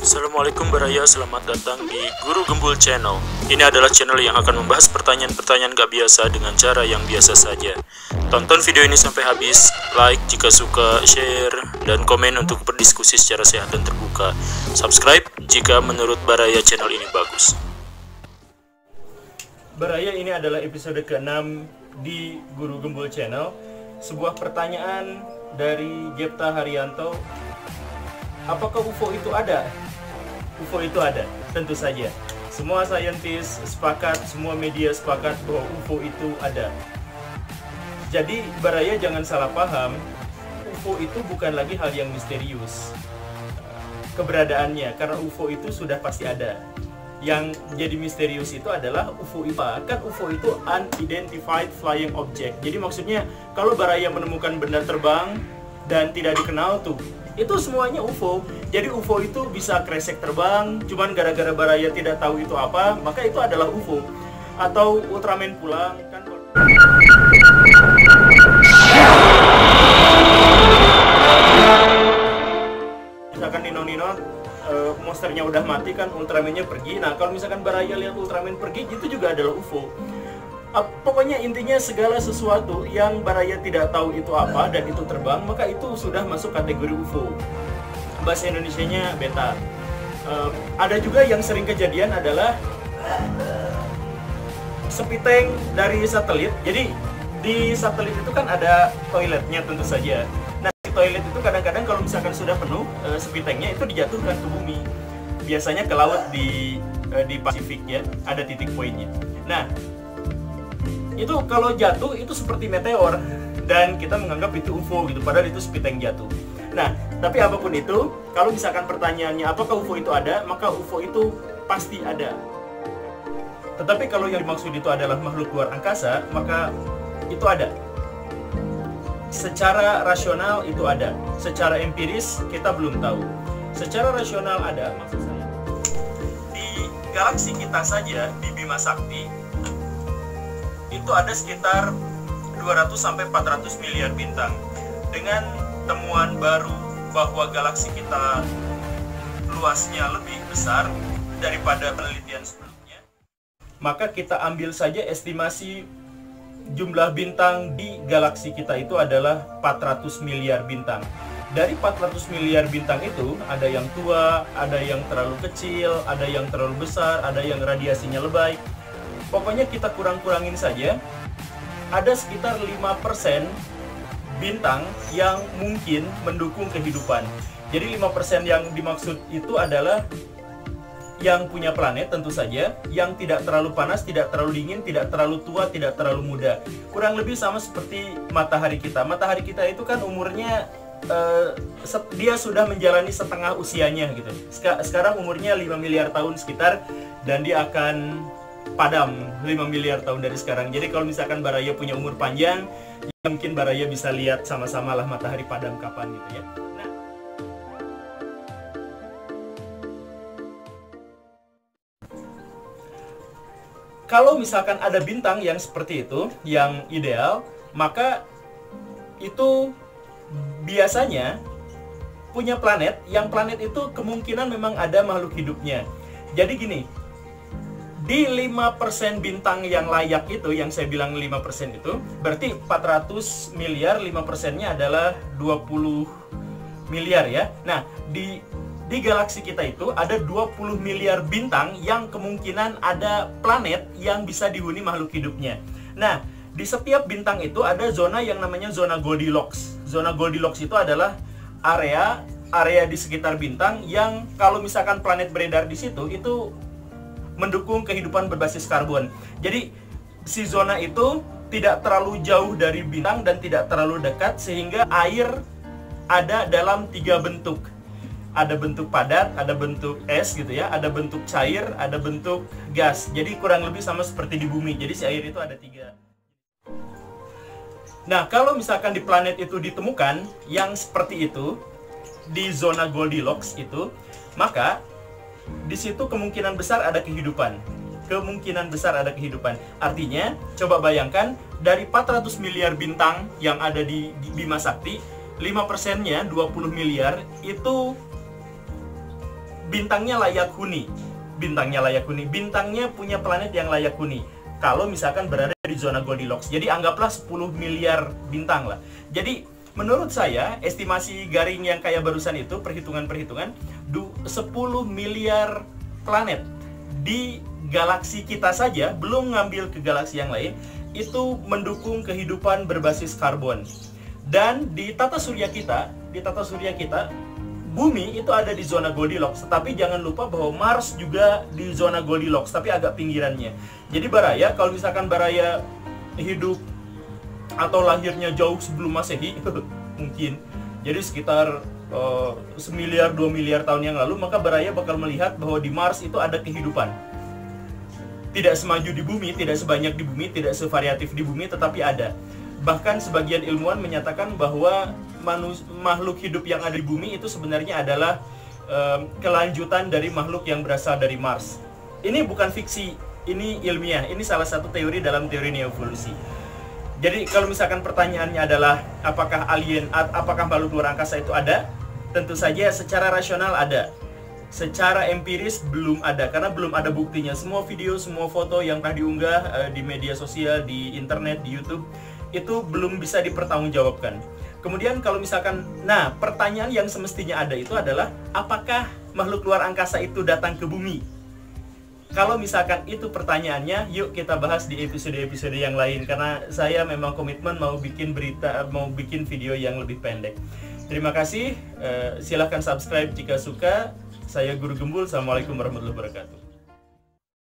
Assalamualaikum Baraya, selamat datang di Guru Gembul Channel. Ini adalah channel yang akan membahas pertanyaan-pertanyaan gak biasa dengan cara yang biasa saja. Tonton video ini sampai habis, like jika suka, share, dan komen untuk berdiskusi secara sehat dan terbuka. Subscribe jika menurut Baraya channel ini bagus. Baraya, ini adalah episode ke-6 di Guru Gembul Channel. Sebuah pertanyaan dari Jepta Haryanto. Apakah UFO itu ada? UFO itu ada, tentu saja. Semua saintis sepakat, semua media sepakat bahwa UFO itu ada. Jadi Baraya jangan salah paham, UFO itu bukan lagi hal yang misterius keberadaannya, karena UFO itu sudah pasti ada. Yang jadi misterius itu adalah UFO IPA. Kan UFO itu Unidentified Flying Object. Jadi maksudnya kalau Baraya menemukan benda terbang dan tidak dikenal tuh, itu semuanya UFO. Jadi UFO itu bisa kresek terbang, cuman gara-gara Baraya tidak tahu itu apa, maka itu adalah UFO. Atau Ultraman pulang, kan misalkan Nino monsternya udah mati kan, Ultramannya pergi. Nah kalau misalkan Baraya lihat Ultraman pergi, itu juga adalah UFO. Pokoknya intinya segala sesuatu yang Baraya tidak tahu itu apa dan itu terbang, maka itu sudah masuk kategori UFO. Bahasa Indonesianya beta. Ada juga yang sering kejadian adalah sepiteng dari satelit. Jadi di satelit itu kan ada toiletnya tentu saja. Nah di toilet itu kadang-kadang kalau misalkan sudah penuh, sepitengnya itu dijatuhkan ke bumi. Biasanya ke laut di Pasifik ya, ada titik poinnya. Nah itu kalau jatuh itu seperti meteor dan kita menganggap itu UFO gitu, padahal itu sepiteng jatuh. Nah, tapi apapun itu, kalau misalkan pertanyaannya apakah UFO itu ada, maka UFO itu pasti ada. Tetapi kalau yang dimaksud itu adalah makhluk luar angkasa, maka itu ada. Secara rasional itu ada. Secara empiris kita belum tahu. Secara rasional ada, maksud saya. Di galaksi kita saja, di Bima Sakti, itu ada sekitar 200-400 miliar bintang. Dengan temuan baru bahwa galaksi kita luasnya lebih besar daripada penelitian sebelumnya, maka kita ambil saja estimasi jumlah bintang di galaksi kita itu adalah 400 miliar bintang. Dari 400 miliar bintang itu, ada yang tua, ada yang terlalu kecil, ada yang terlalu besar, ada yang radiasinya lebay. Pokoknya kita kurang-kurangin saja, ada sekitar 5% bintang yang mungkin mendukung kehidupan. Jadi 5% yang dimaksud itu adalah yang punya planet tentu saja, yang tidak terlalu panas, tidak terlalu dingin, tidak terlalu tua, tidak terlalu muda. Kurang lebih sama seperti matahari kita. Matahari kita itu kan umurnya, dia sudah menjalani setengah usianya gitu. Sekarang umurnya 5 miliar tahun sekitar, dan dia akan padam 5 miliar tahun dari sekarang. Jadi kalau misalkan Baraya punya umur panjang, ya mungkin Baraya bisa lihat sama-sama lah matahari padam kapan gitu ya. Nah, kalau misalkan ada bintang yang seperti itu, yang ideal, maka itu biasanya punya planet, yang planet itu kemungkinan memang ada makhluk hidupnya. Jadi gini, di 5% bintang yang layak itu, yang saya bilang 5% itu, berarti 400 miliar, 5%-nya adalah 20 miliar ya. Nah, di galaksi kita itu ada 20 miliar bintang yang kemungkinan ada planet yang bisa dihuni makhluk hidupnya. Nah, di setiap bintang itu ada zona yang namanya zona Goldilocks. Zona Goldilocks itu adalah area di sekitar bintang yang kalau misalkan planet beredar di situ, itu mendukung kehidupan berbasis karbon. Jadi si zona itu tidak terlalu jauh dari bintang dan tidak terlalu dekat, sehingga air ada dalam 3 bentuk. Ada bentuk padat, ada bentuk es gitu ya, ada bentuk cair, ada bentuk gas. Jadi kurang lebih sama seperti di bumi. Jadi si air itu ada 3. Nah, kalau misalkan di planet itu ditemukan yang seperti itu, di zona Goldilocks itu, maka di situ kemungkinan besar ada kehidupan. Kemungkinan besar ada kehidupan. Artinya, coba bayangkan dari 400 miliar bintang yang ada di Bima Sakti, 5%-nya 20 miliar itu bintangnya layak huni. Bintangnya punya planet yang layak huni. Kalau misalkan berada di zona Goldilocks. Jadi anggaplah 10 miliar bintang lah. Jadi menurut saya, estimasi Garing yang kayak barusan itu, perhitungan-perhitungan 10 miliar planet di galaksi kita saja, belum ngambil ke galaksi yang lain, itu mendukung kehidupan berbasis karbon. Dan di tata surya kita, Bumi itu ada di zona Goldilocks. Tetapi jangan lupa bahwa Mars juga di zona Goldilocks, tapi agak pinggirannya. Jadi Baraya, kalau misalkan Baraya hidup atau lahirnya jauh sebelum Masehi, mungkin, jadi sekitar 1 miliar 2 miliar tahun yang lalu, maka Baraya bakal melihat bahwa di Mars itu ada kehidupan. Tidak semaju di Bumi, tidak sebanyak di Bumi, tidak sevariatif di Bumi, tetapi ada. Bahkan sebagian ilmuwan menyatakan bahwa makhluk hidup yang ada di Bumi itu sebenarnya adalah kelanjutan dari makhluk yang berasal dari Mars. Ini bukan fiksi, ini ilmiah. Ini salah satu teori dalam teori neoevolusi. Jadi kalau misalkan pertanyaannya adalah apakah apakah makhluk luar angkasa itu ada? Tentu saja secara rasional ada. Secara empiris belum ada, karena belum ada buktinya. Semua video, semua foto yang pernah diunggah di media sosial, di internet, di YouTube, itu belum bisa dipertanggungjawabkan. Kemudian kalau misalkan, nah pertanyaan yang semestinya ada itu adalah apakah makhluk luar angkasa itu datang ke bumi? Kalau misalkan itu pertanyaannya, yuk kita bahas di episode-episode yang lain, karena saya memang komitmen mau bikin video yang lebih pendek. Terima kasih, silahkan subscribe jika suka. Saya Guru Gembul, Assalamualaikum warahmatullahi wabarakatuh.